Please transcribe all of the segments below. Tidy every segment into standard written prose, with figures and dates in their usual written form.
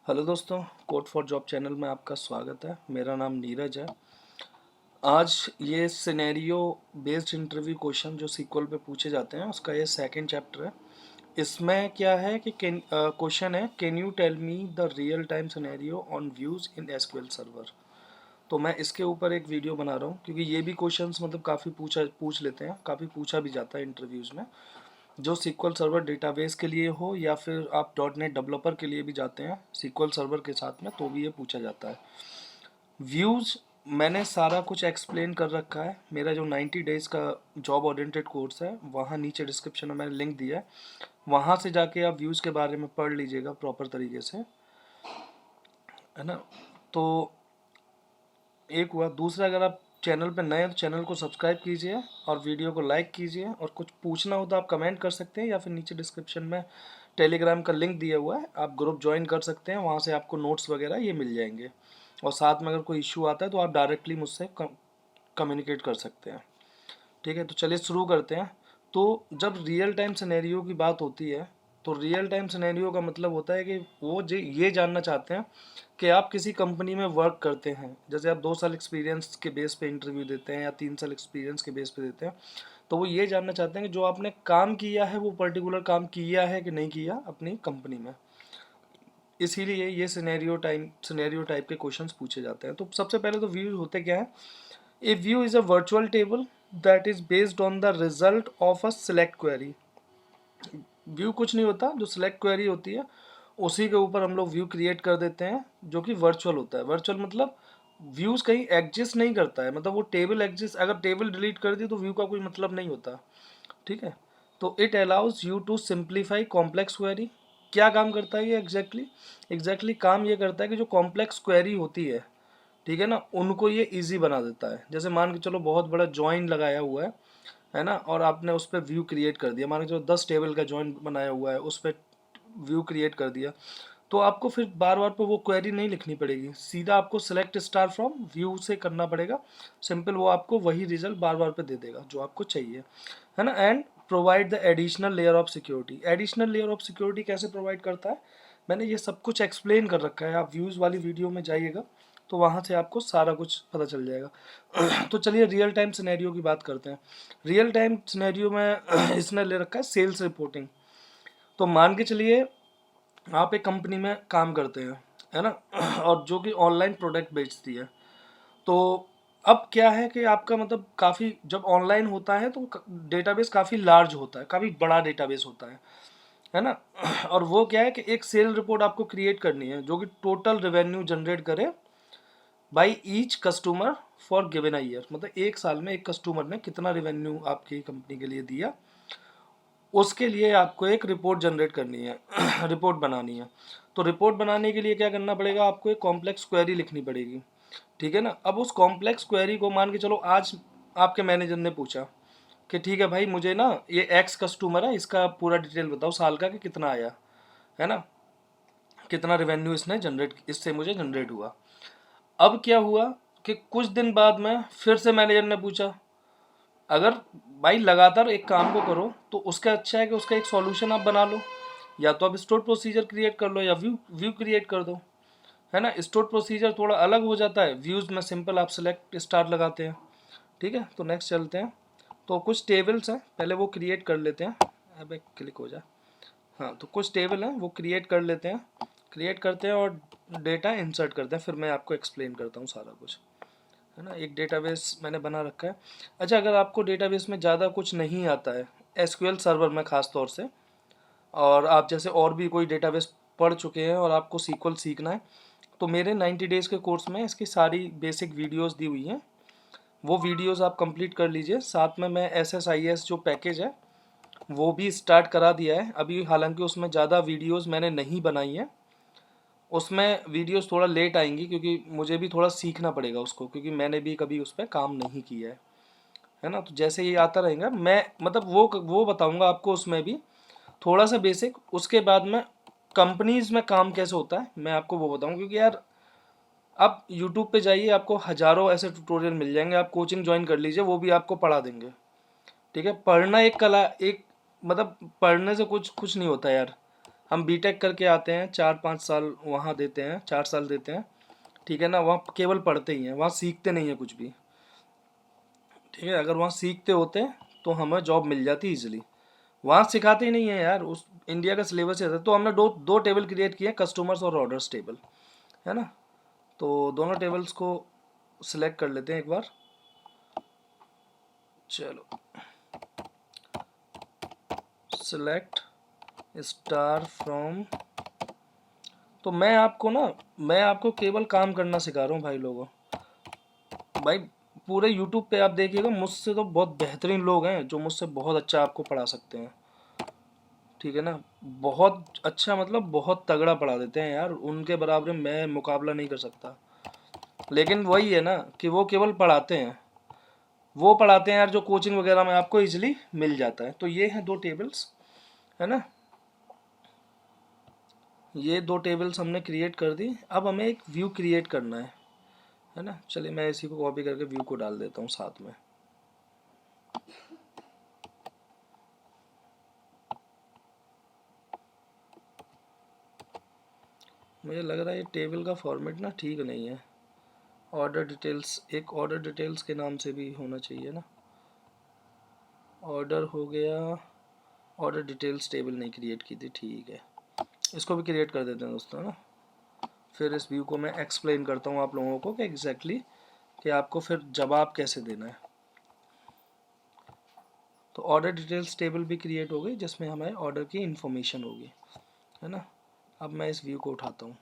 Hello दोस्तों, code for job channel में आपका स्वागत है। मेरा नाम नीरज है। आज ये सिनेरियो बेस्ड इंटरव्यू क्वेश्चन जो सीक्वल पे पूछे जाते हैं उसका ये सेकंड चैप्टर है। इसमें क्या है कि क्वेश्चन है, can you tell me the real time scenario on views in SQL server. तो मैं इसके ऊपर एक वीडियो बना रहा हूँ क्योंकि ये भी क्वेश्चंस मतलब काफ़ी पूछ लेते हैं, काफ़ी पूछा भी जाता है इंटरव्यूज़ में। जो सीक्वल सर्वर डेटाबेस के लिए हो या फिर आप डॉट नेट डेवलपर के लिए भी जाते हैं सीक्वल सर्वर के साथ में, तो भी ये पूछा जाता है। व्यूज़ मैंने सारा कुछ एक्सप्लेन कर रखा है। मेरा जो 90 डेज़ का जॉब ओरिएंटेड कोर्स है वहाँ नीचे डिस्क्रिप्शन में मैंने लिंक दिया है, वहाँ से जाके आप व्यूज़ के बारे में पढ़ लीजिएगा प्रॉपर तरीके से, है ना। तो एक हुआ। दूसरा, अगर आप चैनल पर नए हैं तो चैनल को सब्सक्राइब कीजिए और वीडियो को लाइक कीजिए, और कुछ पूछना हो तो आप कमेंट कर सकते हैं या फिर नीचे डिस्क्रिप्शन में टेलीग्राम का लिंक दिया हुआ है, आप ग्रुप ज्वाइन कर सकते हैं, वहाँ से आपको नोट्स वगैरह ये मिल जाएंगे। और साथ में अगर कोई इशू आता है तो आप डायरेक्टली मुझसे कम्युनिकेट कर सकते हैं। ठीक है, तो चलिए शुरू करते हैं। तो जब रियल टाइम सिनेरियो की बात होती है तो रियल टाइम सिनेरियो का मतलब होता है कि वो ये जानना चाहते हैं कि आप किसी कंपनी में वर्क करते हैं। जैसे आप 2 साल एक्सपीरियंस के बेस पे इंटरव्यू देते हैं या 3 साल एक्सपीरियंस के बेस पे देते हैं, तो वो ये जानना चाहते हैं कि जो आपने काम किया है वो पर्टिकुलर काम किया है कि नहीं किया अपनी कंपनी में। इसीलिए ये सिनेरियो टाइप के क्वेश्चंस पूछे जाते हैं। तो सबसे पहले तो व्यू होते क्या है। A view is a virtual table that is based on the result of a select query. View कुछ नहीं होता, जो सिलेक्ट क्वेरी होती है उसी के ऊपर हम लोग व्यू क्रिएट कर देते हैं, जो कि वर्चुअल होता है। वर्चुअल मतलब व्यूज़ कहीं एग्जिस्ट नहीं करता है, मतलब वो टेबल एग्जिस्ट, अगर टेबल डिलीट कर दी तो व्यू का कोई मतलब नहीं होता। ठीक है, तो it allows you to simplify complex query. क्या काम करता है ये एग्जैक्टली काम ये करता है कि जो कॉम्प्लेक्स क्वेरी होती है, ठीक है ना, उनको ये इजी बना देता है। जैसे मान के चलो बहुत बड़ा जॉइन लगाया हुआ है ना, और आपने उस पर व्यू क्रिएट कर दिया, मान के चलो 10 टेबल का जॉइन बनाया हुआ है, उस पर व्यू क्रिएट कर दिया, तो आपको फिर बार बार पे वो क्वेरी नहीं लिखनी पड़ेगी, सीधा आपको सेलेक्ट स्टार फ्रॉम व्यू से करना पड़ेगा। सिंपल, वो आपको वही रिजल्ट बार बार पे दे देगा जो आपको चाहिए, है ना। And provide the additional layer of security. Additional layer of security कैसे प्रोवाइड करता है, मैंने ये सब कुछ एक्सप्लेन कर रखा है। आप व्यूज़ वाली वीडियो में जाइएगा तो वहाँ से आपको सारा कुछ पता चल जाएगा। तो चलिए रियल टाइम सिनेरियो की बात करते हैं। रियल टाइम सिनेरियो में इसने ले रखा है सेल्स रिपोर्टिंग। तो मान के चलिए आप एक कंपनी में काम करते हैं, है ना, और जो कि ऑनलाइन प्रोडक्ट बेचती है। तो अब क्या है कि आपका मतलब काफ़ी जब ऑनलाइन होता है तो डेटाबेस काफ़ी लार्ज होता है, काफ़ी बड़ा डेटाबेस होता है ना। और वो क्या है कि एक सेल रिपोर्ट आपको क्रिएट करनी है जो कि टोटल रेवेन्यू जनरेट करे by each customer for given a year. मतलब एक साल में एक कस्टमर ने कितना रेवेन्यू आपकी कंपनी के लिए दिया, उसके लिए आपको एक रिपोर्ट जनरेट करनी है, रिपोर्ट बनानी है। तो रिपोर्ट बनाने के लिए क्या करना पड़ेगा, आपको एक कॉम्प्लेक्स क्वेरी लिखनी पड़ेगी। ठीक है ना। अब उस कॉम्प्लेक्स क्वेरी को मान के चलो आज आपके मैनेजर ने पूछा कि ठीक है भाई, मुझे ना ये एक्स कस्टमर है, इसका पूरा डिटेल बताओ साल का कि कितना आया, है ना, कितना रेवेन्यू इसने जनरेट, इससे मुझे जनरेट हुआ। अब क्या हुआ कि कुछ दिन बाद में फिर से मैनेजर ने पूछा। अगर भाई लगातार एक काम को करो तो उसका अच्छा है कि उसका एक सॉल्यूशन आप बना लो, या तो आप स्टोर प्रोसीजर क्रिएट कर लो या व्यू व्यू क्रिएट कर दो, है ना। स्टोर प्रोसीजर थोड़ा अलग हो जाता है, व्यूज़ में सिंपल आप सेलेक्ट स्टार लगाते हैं। ठीक है, तो नेक्स्ट चलते हैं। तो कुछ टेबल्स हैं, पहले वो क्रिएट कर लेते हैं। अब एक क्लिक हो जाए। हाँ, तो कुछ टेबल हैं वो क्रिएट कर लेते हैं, क्रिएट करते हैं और डेटा इंसर्ट करते हैं, फिर मैं आपको एक्सप्लेन करता हूँ सारा कुछ, है ना। एक डेटाबेस मैंने बना रखा है। अच्छा, अगर आपको डेटाबेस में ज़्यादा कुछ नहीं आता है, एसक्यूएल सर्वर में ख़ास तौर से, और आप जैसे और भी कोई डेटाबेस पढ़ चुके हैं और आपको सीक्वल सीखना है, तो मेरे 90 डेज़ के कोर्स में इसकी सारी बेसिक वीडियोस दी हुई हैं। वो वीडियोस आप कंप्लीट कर लीजिए। साथ में मैं SSIS जो पैकेज है वो भी स्टार्ट करा दिया है अभी, हालांकि उसमें ज़्यादा वीडियोस मैंने नहीं बनाई हैं। उसमें वीडियोस थोड़ा लेट आएंगी क्योंकि मुझे भी थोड़ा सीखना पड़ेगा उसको, क्योंकि मैंने भी कभी उस पर काम नहीं किया है ना। तो जैसे ये आता रहेगा मैं मतलब वो बताऊंगा आपको उसमें भी थोड़ा सा बेसिक। उसके बाद में कंपनीज में काम कैसे होता है मैं आपको वो बताऊंगा, क्योंकि यार आप यूट्यूब पे जाइए, आपको हज़ारों ऐसे ट्यूटोरियल मिल जाएंगे, आप कोचिंग ज्वाइन कर लीजिए, वो भी आपको पढ़ा देंगे। ठीक है, पढ़ना एक कला, एक मतलब पढ़ने से कुछ कुछ नहीं होता यार, हम बीटेक करके आते हैं, 4-5 साल वहाँ देते हैं, 4 साल देते हैं, ठीक है ना। वहाँ केवल पढ़ते ही हैं, वहाँ सीखते नहीं है कुछ भी, ठीक है। अगर वहाँ सीखते होते तो हमें जॉब मिल जाती इजीली। वहाँ सिखाते ही नहीं है यार, उस इंडिया का सिलेबस ऐसा है। तो हमने दो दो टेबल क्रिएट किए, कस्टमर्स और ऑर्डर्स टेबल, है ना। तो दोनों टेबल्स को सिलेक्ट कर लेते हैं एक बार। चलो, सिलेक्ट स्टार फ्रॉम। तो मैं आपको केवल काम करना सिखा रहा हूँ भाई लोगों। भाई पूरे यूट्यूब पे आप देखिएगा, मुझसे तो बहुत बेहतरीन लोग हैं जो मुझसे बहुत अच्छा आपको पढ़ा सकते हैं, ठीक है ना। बहुत अच्छा, मतलब बहुत तगड़ा पढ़ा देते हैं यार, उनके बराबर मैं मुकाबला नहीं कर सकता। लेकिन वही है ना कि वो केवल पढ़ाते हैं, वो पढ़ाते हैं यार, जो कोचिंग वगैरह में आपको इजीली मिल जाता है। तो ये हैं दो टेबल्स, है ना। ये दो टेबल्स हमने क्रिएट कर दी। अब हमें एक व्यू क्रिएट करना है ना। चलिए मैं इसी को कॉपी करके व्यू को डाल देता हूँ साथ में। मुझे लग रहा है ये टेबल का फॉर्मेट ना ठीक नहीं है। ऑर्डर डिटेल्स, एक ऑर्डर डिटेल्स के नाम से भी होना चाहिए ना। ऑर्डर हो गया, ऑर्डर डिटेल्स टेबल नहीं क्रिएट की थी, ठीक है। इसको भी क्रिएट कर देते हैं दोस्तों ना। फिर इस व्यू को मैं एक्सप्लेन करता हूँ आप लोगों को कि एग्जैक्टली कि आपको फिर जवाब कैसे देना है। तो ऑर्डर डिटेल्स टेबल भी क्रिएट हो गई, जिसमें हमें ऑर्डर की इंफॉर्मेशन होगी, है ना। अब मैं इस व्यू को उठाता हूँ।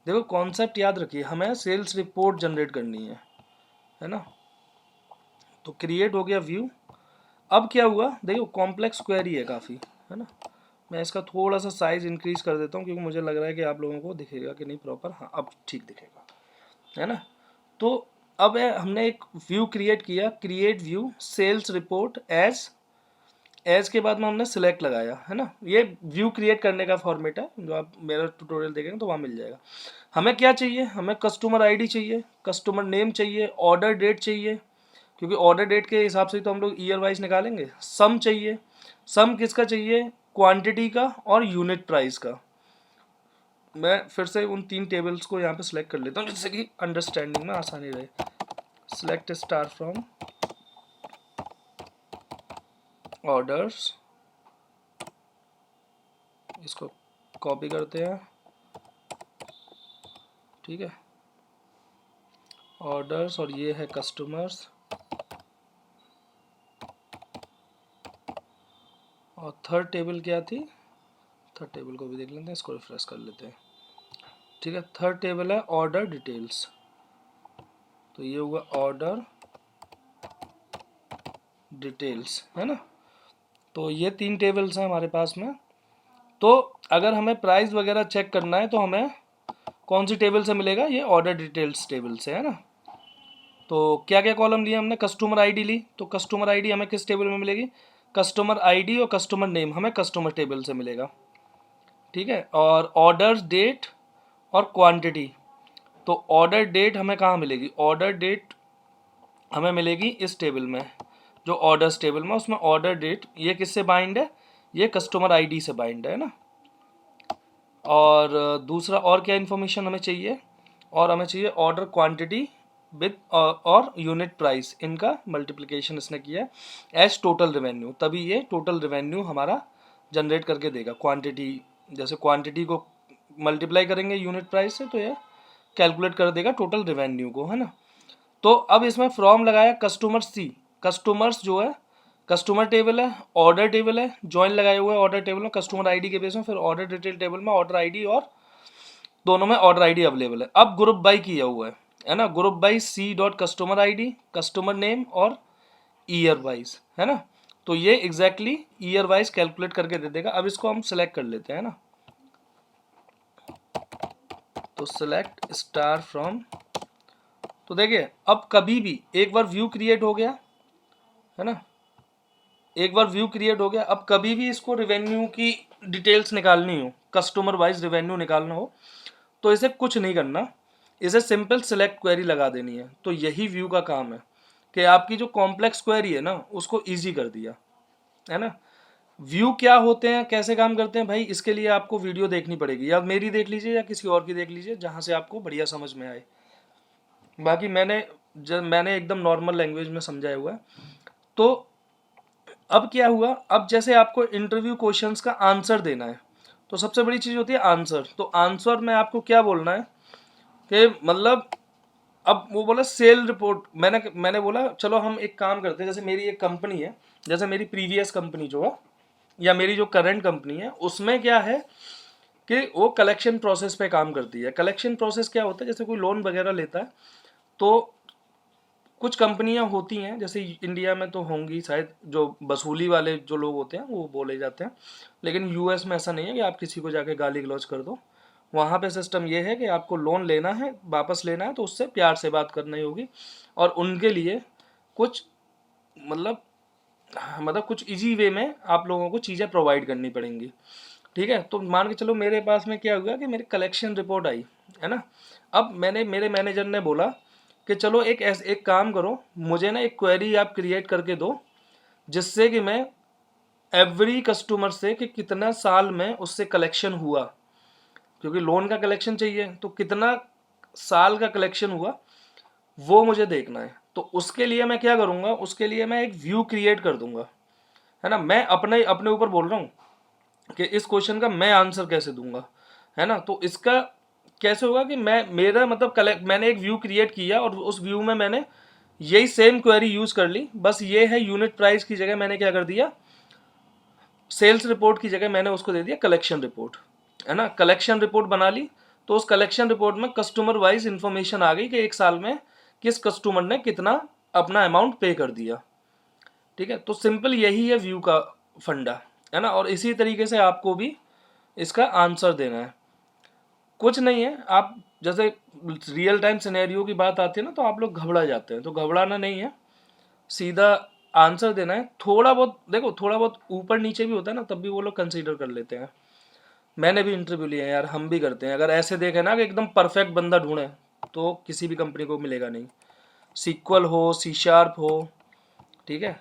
देखो कॉन्सेप्ट याद रखिए, हमें सेल्स रिपोर्ट जनरेट करनी है ना। तो क्रिएट हो गया व्यू। अब क्या हुआ, देखो कॉम्प्लेक्स क्वेरी है काफ़ी, है ना। मैं इसका थोड़ा सा साइज इंक्रीज कर देता हूँ, क्योंकि मुझे लग रहा है कि आप लोगों को दिखेगा कि नहीं प्रॉपर। हाँ अब ठीक दिखेगा, है ना। तो अब हमने एक व्यू क्रिएट किया, create view sales report as के बाद में हमने सिलेक्ट लगाया, है ना। ये व्यू क्रिएट करने का फॉर्मेट है, जो आप मेरा ट्यूटोरियल देखेंगे तो वहाँ मिल जाएगा। हमें क्या चाहिए, हमें कस्टमर आईडी चाहिए, कस्टमर नेम चाहिए, ऑर्डर डेट चाहिए, क्योंकि ऑर्डर डेट के हिसाब से तो हम लोग ईयर वाइज निकालेंगे। सम चाहिए, सम किसका चाहिए, क्वांटिटी का और यूनिट प्राइस का। मैं फिर से उन तीन टेबल्स को यहाँ पे सिलेक्ट कर लेता हूँ, जिससे कि अंडरस्टैंडिंग में आसानी रहे। सिलेक्ट स्टार फ्रॉम ऑर्डर्स, इसको कॉपी करते हैं, ठीक है। ऑर्डर्स और ये है कस्टमर्स, और थर्ड टेबल क्या थी, थर्ड टेबल को भी देख लेते हैं, इसको रिफ्रेश कर लेते हैं, ठीक है। थर्ड टेबल है ऑर्डर डिटेल्स, तो ये हुआ ऑर्डर डिटेल्स, है ना। तो ये तीन टेबल्स हैं हमारे पास में। तो अगर हमें प्राइस वगैरह चेक करना है तो हमें कौन सी टेबल से मिलेगा, ये ऑर्डर डिटेल्स टेबल से, है ना। तो क्या क्या कॉलम लिया हमने, कस्टमर आईडी ली, तो कस्टमर आईडी हमें किस टेबल में मिलेगी, कस्टमर आईडी और कस्टमर नेम हमें कस्टमर टेबल से मिलेगा, ठीक है। और ऑर्डर डेट और क्वांटिटी, तो ऑर्डर डेट हमें कहाँ मिलेगी, ऑर्डर डेट हमें मिलेगी इस टेबल में, जो ऑर्डर्स टेबल में, उसमें ऑर्डर डेट ये किससे बाइंड है, ये कस्टमर आईडी से बाइंड है ना। और दूसरा और क्या इन्फॉर्मेशन हमें चाहिए, और हमें चाहिए ऑर्डर क्वांटिटी विद और यूनिट प्राइस, इनका मल्टीप्लिकेशन इसने किया है एज टोटल रेवेन्यू, तभी ये टोटल रेवेन्यू हमारा जनरेट करके देगा। क्वांटिटी, जैसे क्वांटिटी को मल्टीप्लाई करेंगे यूनिट प्राइस से, तो ये कैलकुलेट कर देगा टोटल रेवेन्यू को, है ना। तो अब इसमें फ्रॉम लगाया कस्टमर सी, कस्टमर्स जो है कस्टमर टेबल है, ऑर्डर टेबल है, ज्वाइन लगाए हुए ऑर्डर टेबल में कस्टमर आईडी के बेस में, फिर ऑर्डर डिटेल टेबल में ऑर्डर आईडी, और दोनों में ऑर्डर आईडी अवेलेबल है। अब ग्रुप बाई किया हुआ है ना, group by C dot customer ID, customer name और ईयर वाइज, है ना। तो ये एग्जैक्टली ईयर वाइज कैलकुलेट करके दे देगा। अब इसको हम सेलेक्ट कर लेते हैं ना, तो सेलेक्ट स्टार फ्रॉम। तो देखिए अब कभी भी एक बार व्यू क्रिएट हो गया, है ना, एक बार व्यू क्रिएट हो गया, अब कभी भी इसको रेवेन्यू की डिटेल्स निकालनी हो, कस्टमर वाइज रेवेन्यू निकालना हो, तो इसे कुछ नहीं करना, इसे सिंपल सेलेक्ट क्वेरी लगा देनी है। तो यही व्यू का काम है कि आपकी जो कॉम्प्लेक्स क्वेरी है ना, उसको इजी कर दिया, है ना। व्यू क्या होते हैं, कैसे काम करते हैं भाई, इसके लिए आपको वीडियो देखनी पड़ेगी, या मेरी देख लीजिए या किसी और की देख लीजिए जहाँ से आपको बढ़िया समझ में आए। बाकी मैंने एकदम नॉर्मल लैंग्वेज में समझाया हुआ है। तो अब क्या हुआ, अब जैसे आपको इंटरव्यू क्वेश्चंस का आंसर देना है, तो सबसे बड़ी चीज़ होती है आंसर। तो आंसर में आपको क्या बोलना है कि मतलब, अब वो बोला सेल रिपोर्ट, मैंने बोला चलो हम एक काम करते हैं, जैसे मेरी एक कंपनी है, जैसे मेरी प्रीवियस कंपनी जो है या मेरी जो करंट कंपनी है, उसमें क्या है कि वो कलेक्शन प्रोसेस पे काम करती है। कलेक्शन प्रोसेस क्या होता है, जैसे कोई लोन वगैरह लेता है, तो कुछ कंपनियां होती हैं, जैसे इंडिया में तो होंगी शायद, जो वसूली वाले जो लोग होते हैं वो बोले जाते हैं, लेकिन यूएस में ऐसा नहीं है कि आप किसी को जाके गाली गलौज कर दो। वहाँ पे सिस्टम ये है कि आपको लोन लेना है, वापस लेना है, तो उससे प्यार से बात करनी होगी, और उनके लिए कुछ मतलब कुछ इजी वे में आप लोगों को चीज़ें प्रोवाइड करनी पड़ेंगी। ठीक है, तो मान के चलो मेरे पास में क्या हुआ कि मेरी कलेक्शन रिपोर्ट आई, है ना। अब मेरे मैनेजर ने बोला कि चलो एक काम करो, मुझे ना एक क्वेरी आप क्रिएट करके दो, जिससे कि मैं एवरी कस्टमर से कि कितना साल में उससे कलेक्शन हुआ, क्योंकि लोन का कलेक्शन चाहिए, तो कितना साल का कलेक्शन हुआ वो मुझे देखना है। तो उसके लिए मैं क्या करूँगा, उसके लिए मैं एक व्यू क्रिएट कर दूंगा, है ना। मैं अपने अपने ऊपर बोल रहा हूँ कि इस क्वेश्चन का मैं आंसर कैसे दूंगा, है ना। तो इसका कैसे होगा कि मेरा मतलब कलेक्ट, मैंने एक व्यू क्रिएट किया और उस व्यू में मैंने यही सेम क्वेरी यूज कर ली, बस ये है यूनिट प्राइस की जगह मैंने क्या कर दिया, सेल्स रिपोर्ट की जगह मैंने उसको दे दिया कलेक्शन रिपोर्ट, है ना। कलेक्शन रिपोर्ट बना ली, तो उस कलेक्शन रिपोर्ट में कस्टमर वाइज इंफॉर्मेशन आ गई कि एक साल में किस कस्टमर ने कितना अपना अमाउंट पे कर दिया। ठीक है, तो सिंपल यही है व्यू का फंडा, है ना। और इसी तरीके से आपको भी इसका आंसर देना है, कुछ नहीं है। आप जैसे रियल टाइम सिनेरियो की बात आती है ना, तो आप लोग घबरा जाते हैं, तो घबराना नहीं है, सीधा आंसर देना है। थोड़ा बहुत देखो, थोड़ा बहुत ऊपर नीचे भी होता है ना, तब भी वो लोग कंसीडर कर लेते हैं। मैंने भी इंटरव्यू लिया है यार, हम भी करते हैं। अगर ऐसे देखे ना कि एकदम परफेक्ट बंदा ढूंढे, तो किसी भी कंपनी को मिलेगा नहीं। सीक्वल हो, सी शार्प हो, ठीक है,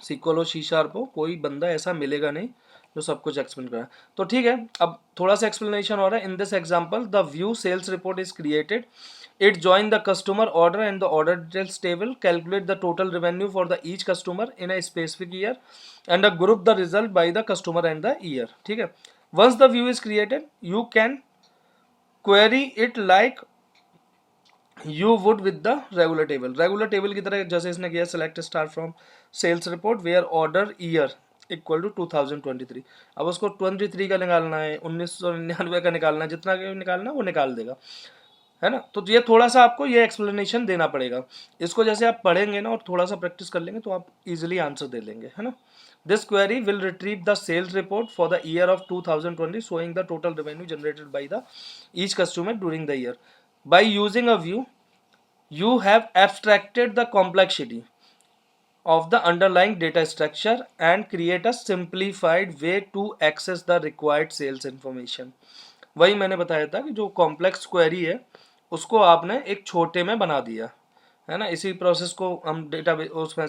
सीक्वल हो, सी शार्प हो, कोई बंदा ऐसा मिलेगा नहीं जो सब कुछ एक्सप्लेन करा। तो ठीक है, अब थोड़ा सा एक्सप्लेनेशन हो रहा है। In this example the view sales report is created, it join the customer order and the order details table, calculate the total revenue for the each customer in a specific year and group the result by the customer and the year. ठीक है, once the view is created you can query it like you would with the regular table की तरह, जैसे इसने किया, select star from sales report where order year equal to 2023। अब उसको 23 का निकालना है, 1999 का निकालना है, जितना का निकालना है वो निकाल देगा, है ना। तो ये थोड़ा सा आपको ये एक्सप्लेनेशन देना पड़ेगा। इसको जैसे आप पढ़ेंगे ना और थोड़ा सा प्रैक्टिस कर लेंगे, तो आप इजीली आंसर दे लेंगे, है ना। This query will retrieve the sales report for the year of 2020 showing the total revenue generated by the each customer during the year. By using a view, you have abstracted the complexity of the underlying data structure and create a simplified way to access the required sales information. वही मैंने बताया था कि जो complex query है उसको आपने एक छोटे में बना दिया, है ना। इसी प्रोसेस को हम डेटा उसमें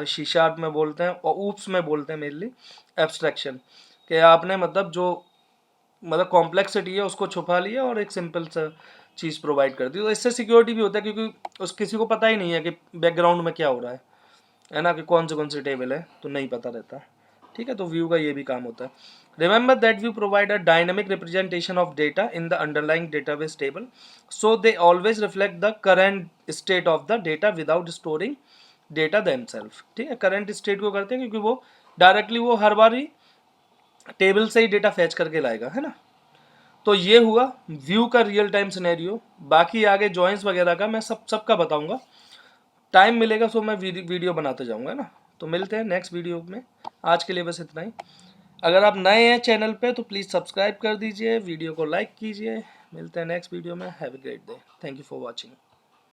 सी शार्प में बोलते हैं और ऊप्स में बोलते हैं मेनली एब्स्ट्रैक्शन, कि आपने मतलब जो कॉम्प्लेक्सिटी है उसको छुपा लिया और एक सिंपल सा चीज़ प्रोवाइड कर दी। तो इससे सिक्योरिटी भी होता है, क्योंकि उस किसी को पता ही नहीं है कि बैकग्राउंड में क्या हो रहा है ना, कि कौन से टेबल है, तो नहीं पता रहता। ठीक है, तो व्यू का ये भी काम होता है। Remember that view provide a dynamic representation of data in the underlying database table, so they always reflect the current state of the data without storing data themselves. ठीक है, करंट स्टेट को करते हैं क्योंकि वो डायरेक्टली वो हर बार ही table से ही data fetch करके लाएगा, है ना। तो ये हुआ व्यू का रियल टाइम सिनेरियो। बाकी आगे जॉइंस वगैरह का मैं सबका बताऊंगा, टाइम मिलेगा तो मैं वीडियो बनाते जाऊंगा ना। तो मिलते हैं नेक्स्ट वीडियो में, आज के लिए बस इतना ही। अगर आप नए हैं चैनल पे तो प्लीज़ सब्सक्राइब कर दीजिए, वीडियो को लाइक कीजिए। मिलते हैं नेक्स्ट वीडियो में। Have a great day, thank you for watching.